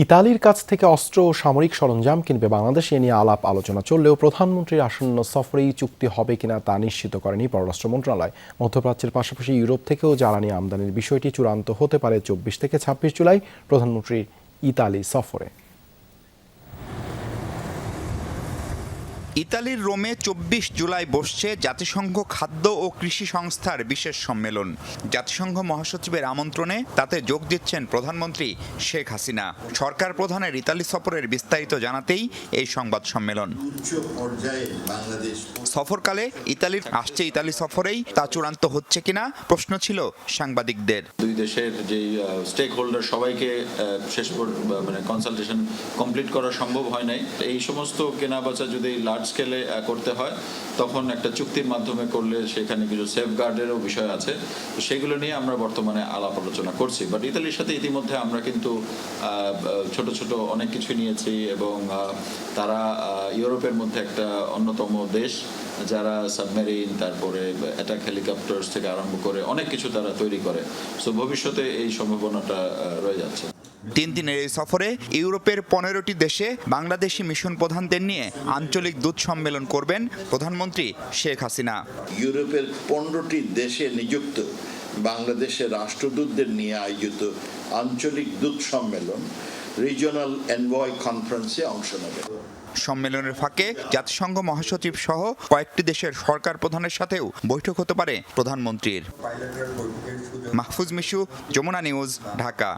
ইতালির কাছ থেকে অস্ত্র ও সামরিক সরঞ্জাম কিনবে বাংলাদেশ, এ নিয়ে আলাপ আলোচনা চললেও প্রধানমন্ত্রীর আসন্ন সফরেই চুক্তি হবে কিনা তা নিশ্চিত করেনি পররাষ্ট্র মন্ত্রণালয়। মধ্যপ্রাচ্যের পাশাপাশি ইউরোপ থেকেও জ্বালানি আমদানির বিষয়টি চূড়ান্ত হতে পারে 24 থেকে 26 জুলাই প্রধানমন্ত্রীর ইতালি সফরে। ইতালির রোমে 24 জুলাই বসছে জাতিসংঘ খাদ্য ও কৃষি সংস্থার বিশেষ সম্মেলন। জাতিসংঘ মহাসচিবের আমন্ত্রণে তাতে যোগ দিচ্ছেন প্রধানমন্ত্রী শেখ হাসিনা। সরকার প্রধানের ইতালি সফরের বিস্তারিত জানাতেই এই সংবাদ সম্মেলন। সফরকালে ইতালি সফরেই তা চূড়ান্ত হচ্ছে কিনা প্রশ্ন ছিল সাংবাদিকদের। দুই দেশের যে স্টেক হোল্ডার সবাইকে শেষ মানে কনসালটেশন কমপ্লিট করা সম্ভব হয় নাই। এই সমস্ত কেনাবেচা যদি লার্জ স্কেলে করতে হয় তখন একটা চুক্তির মাধ্যমে করলে সেখানে কিছু সেফগার্ডেরও বিষয় আছে, তো সেগুলো নিয়ে আমরা বর্তমানে আলাপ আলোচনা করছি। বাট ইতালির সাথে ইতিমধ্যে আমরা কিন্তু ছোট ছোট অনেক কিছু নিয়েছি এবং তারা ইউরোপের মধ্যে একটা অন্যতম দেশ যারা সাবমেরিন, তারপরে অ্যাটাক হেলিকপ্টার থেকে আরম্ভ করে অনেক কিছু তারা তৈরি করে। সো ভবিষ্যতে এই সম্ভাবনাটা রয়ে যাচ্ছে। 3 দিনের এই সফরে ইউরোপের 15টি দেশে বাংলাদেশি মিশন প্রধানদের নিয়ে আঞ্চলিক দূত সম্মেলন করবেন প্রধানমন্ত্রী শেখ হাসিনা। ইউরোপের 15টি দেশে নিযুক্ত বাংলাদেশের রাষ্ট্রদূতদের নিয়ে আয়োজিত আঞ্চলিক দূত সম্মেলন রিজিওনাল এনভয় কনফারেন্সে অংশ নেবে। সম্মেলনের ফাঁকে জাতিসংঘ মহাসচিব সহ কয়েকটি দেশের সরকার প্রধানের সাথেও বৈঠক হতে পারে প্রধানমন্ত্রীর। মাহফুজ মিশু, যমুনা নিউজ, ঢাকা।